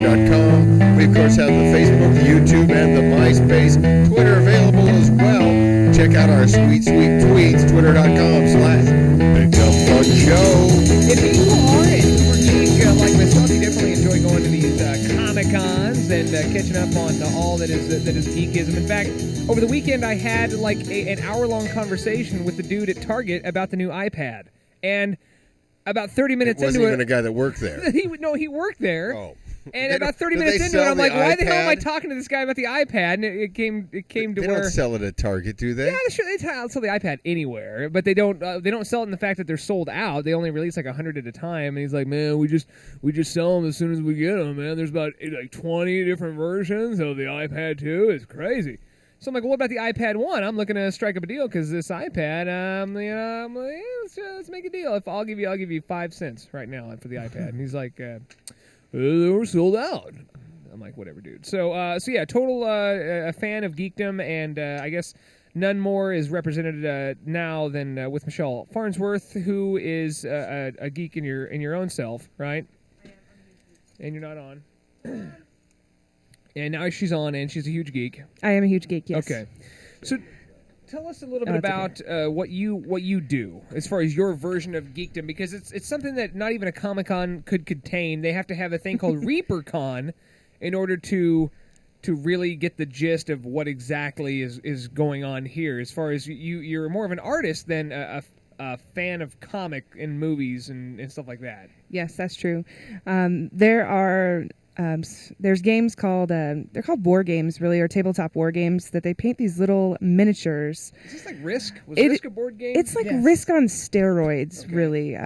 Com. We, of course, have the Facebook, the YouTube, and the MySpace. Twitter available as well. Check out our sweet, sweet tweets. Twitter.com/BigDumbFunShow. If you are an uber geek like myself, you definitely enjoy going to these Comic-Cons and catching up on all that is geekism. In fact, over the weekend, I had like an hour-long conversation with the dude at Target about the new iPad. And about 30 minutes into it... It wasn't even a guy that worked there. He worked there. Oh. And about 30 minutes into it, I'm like, why the hell am I talking to this guy about the iPad? And it came to they where... They don't sell it at Target, do they? Yeah, sure, they sell the iPad anywhere, but they don't sell it in the fact that they're sold out. They only release like 100 at a time. And he's like, man, we just sell them as soon as we get them, man. There's about like 20 different versions of the iPad 2. It's crazy. So I'm like, well, what about the iPad 1? I'm looking to strike up a deal because this iPad, I'm like, yeah, let's make a deal. I'll give you 5 cents right now for the iPad. And he's like, we're sold out. I'm like, whatever, dude. So yeah, total a fan of geekdom, and I guess none more is represented now than with Michelle Farnsworth, who is a geek in your own self, right? And you're not on. And now she's on, and she's a huge geek. I am a huge geek, yes. Okay. So tell us a little bit about what you do as far as your version of geekdom, because it's something that not even a Comic-Con could contain. They have to have a thing called ReaperCon in order to really get the gist of what exactly is going on here. As far as you're more of an artist than a fan of comic and movies and stuff like that. Yes, that's true. There's games called they're called war games, really, or tabletop war games that they paint these little miniatures. Is this like Risk? Was Risk a board game? It's like Risk on steroids, really.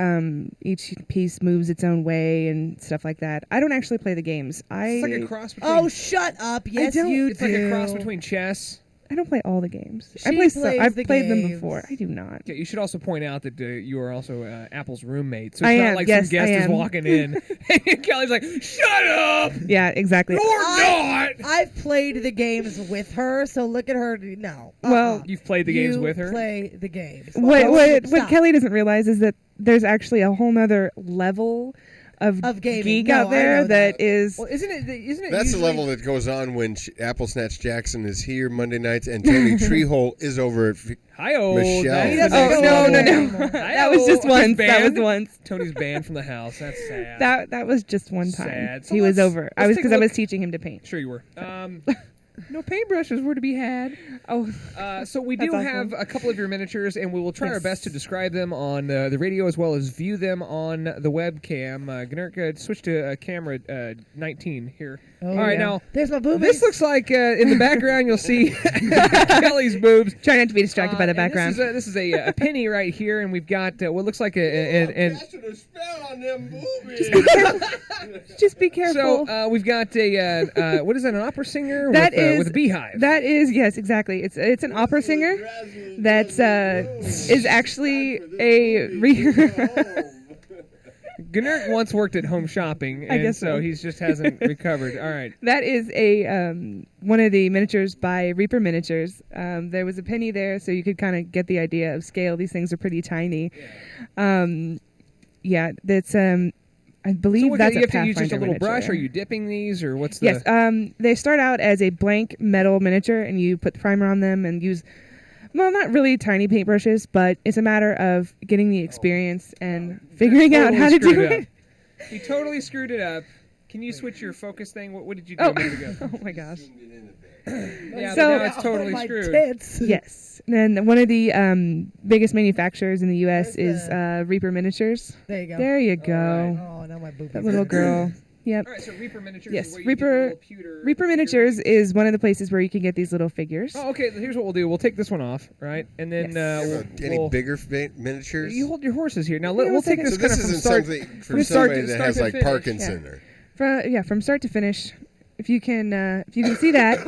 Each piece moves its own way and stuff like that. I don't actually play the games. It's like a cross between... Oh, shut up! Yes, you do. It's like a cross between chess. I don't play all the games. I've played them before. I do not. Okay, you should also point out that you are also Apple's roommate. So it's I not am. like Yes, some guest I is am. walking in and Kelly's like, shut up! Yeah, exactly. You're not! I've played the games with her, so look at her. No. Well, you've played the games with her? You play the games. What Kelly doesn't realize is that there's actually a whole nother level of geek out there that is... Well, isn't it That's usually... the level that goes on when Apple Snatch Jackson is here Monday nights and Tony Treehole is over at Hi-oh. Michelle. No. That was just once. That was once. Tony's banned from the house. That's sad. That was just one time. Sad. So he was over. I was because I was teaching him to paint. Sure you were. No paintbrushes were to be had. Oh, so we do have a couple of your miniatures, and we will try our best to describe them on the radio as well as view them on the webcam. Gnurk, switch to camera 19 here. Oh, all right, now there's my boobies. This looks like in the background you'll see Kelly's boobs. Try not to be distracted by the background. This is a penny right here, and we've got what looks like a spell on them boobies. Just be careful. So we've got a what is that? An opera singer with a beehive. That is, yes, exactly. It's an opera singer that is actually a. Gnurk once worked at Home Shopping, and so he just hasn't recovered. All right. That is one of the miniatures by Reaper Miniatures. There was a penny there, so you could kind of get the idea of scale. These things are pretty tiny. Yeah, that's... I believe so that's you a have to Pathfinder use just a little miniature. brush. Are you dipping these, or what's the... Yes, they start out as a blank metal miniature, and you put the primer on them and use... Well, not really tiny paintbrushes, but it's a matter of getting the experience and figuring out how to do it. You totally screwed it up. Can you switch your focus thing? What did you do a minute ago? Oh, my gosh. Yeah, So- but now it's totally screwed. Tits. Yes. And one of the biggest manufacturers in the U.S. is Reaper Miniatures. There you go. There you go. Oh, now my boobies. That little girl. Yep. All right, so Reaper Miniatures Yes, is where you get the little Reaper Miniatures is one of the places where you can get these little figures. Oh, okay. Here's what we'll do. We'll take this one off, right? And then Any bigger miniatures? You hold your horses here. Now Wait we'll a take second. this So kind this of from isn't start. something for from start somebody to- that start has to like finish. Parkinson or... From start to finish. If you can see that,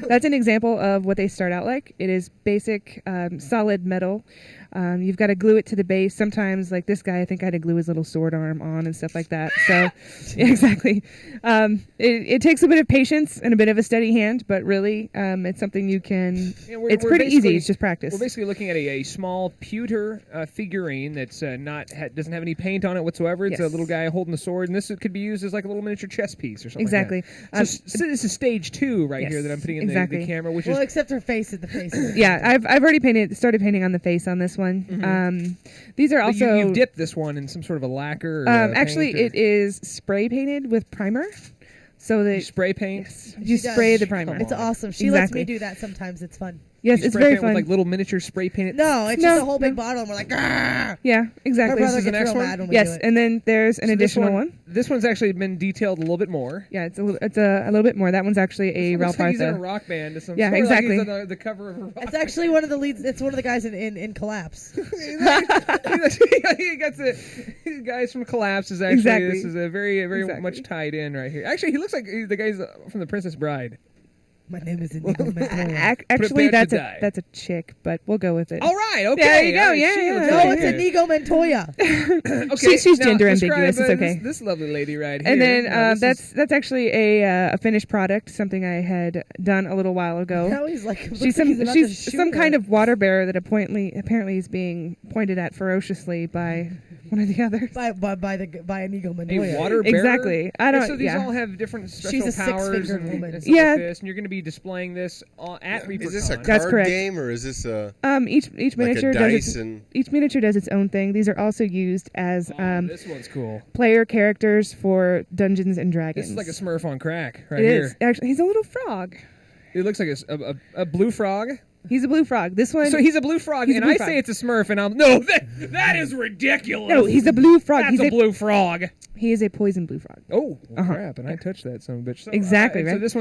that's an example of what they start out like. It is basic solid metal. You've got to glue it to the base. Sometimes, like this guy, I think I had to glue his little sword arm on and stuff like that. So, yeah, exactly. It takes a bit of patience and a bit of a steady hand, but really, it's something you can. It's pretty easy. It's just practice. We're basically looking at a small pewter figurine that's doesn't have any paint on it whatsoever. It's a little guy holding the sword, and this could be used as like a little miniature chess piece or something. Exactly. Like that. So this is stage 2 right here that I'm putting in the camera, which is except her face at the face. Yeah, I've already started painting on the face on this one. These are also you've dipped this one in some sort of a lacquer. Or actually, paint, it is spray painted with primer. So that you spray paint. Yes, you spray the primer. It's awesome. She lets me do that sometimes. It's fun. Yes, it's very fun. With like little miniature spray painted. No, it's just a whole big bottle, and we're like, Grr! Yeah, exactly. My brother This is the gets next real one? mad when we Yes, do it. and then there's an additional one. This one's actually been detailed a little bit more. Yeah, it's a little bit more. That one's actually a Ralph He's in a Artha. rock band. Of some Yeah, sort. exactly. Like he's on the cover of a rock. It's actually one of the leads. It's one of the guys in Collapse. He got the guys from Collapse. Is actually Exactly. This is a very much tied in right here. Actually, he looks like the guys from The Princess Bride. My name is Inigo Montoya. Actually, Prepared that's to die. that's a chick, but we'll go with it. All right, okay. There you go, All right, yeah, she yeah. looks No, like it's it. Inigo Montoya. Okay, She's now gender describe, ambiguous. It's okay. This lovely lady right here. And then Now, this is- that's actually a finished product, something I had done a little while ago. Now he's like, She's she's some kind of water bearer that apparently is being pointed at ferociously by one or the others. by Inigo Montoya. a water bearer. Exactly. I don't. So these yeah. all have different special She's a powers six-fingered and, woman. and stuff Yeah. like this, and you're going to be displaying this at ReaperCon. Is this a That's card correct. game or is this a Each like miniature a does dice and each miniature does its own thing. These are also used as this one's cool. player characters for Dungeons and Dragons. This is like a Smurf on crack right It here. is actually. He's a little frog. It looks like a blue frog. He's a blue frog. This one. So he's a blue frog, He's a and blue I frog. say it's a Smurf, and I'm no. That is ridiculous. no, he's a blue frog. That's He's a blue frog. He is a poison blue frog. Oh crap! And I touched that son of a bitch. So, Exactly, So right? this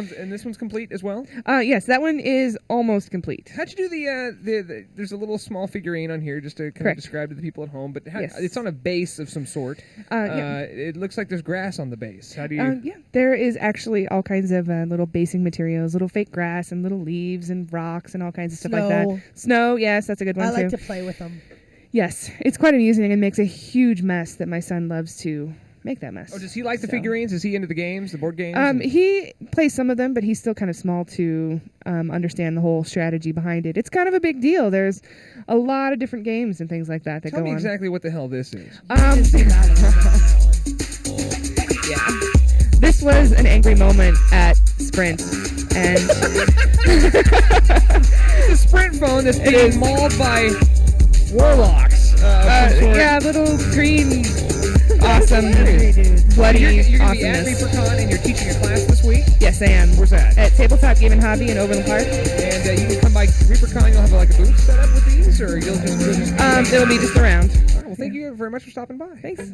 one's complete as well. Yes, that one is almost complete. How'd you do the there's a little small figurine on here just to kind Correct. of describe to the people at home, but Yes. it's on a base of some sort. Yeah. It looks like there's grass on the base. How do you? Yeah, there is actually all kinds of little basing materials, little fake grass and little leaves and rocks and all kinds of stuff like Snow. that. Snow, yes, that's a good one I too. like to play with them. Yes, it's quite amusing and makes a huge mess that my son loves to make that mess. Oh, does he like the So- figurines? Is he into the games, the board games? He plays some of them, but he's still kind of small to understand the whole strategy behind it. It's kind of a big deal. There's a lot of different games and things like that Tell go me on. exactly what the hell this is. Yeah. This was an angry moment at Sprint, and It's a Sprint phone that's being mauled by warlocks. of some sort. yeah, little green, awesome, bloody You're going to be at awesomeness. ReaperCon and you're teaching a class this week. Yes, I am. Where's that? At Tabletop Game and Hobby in Overland Park. And you can come by ReaperCon. You'll have like a booth set up with these, or you'll just. It'll be just around. All right, well, thank you very much for stopping by. Thanks.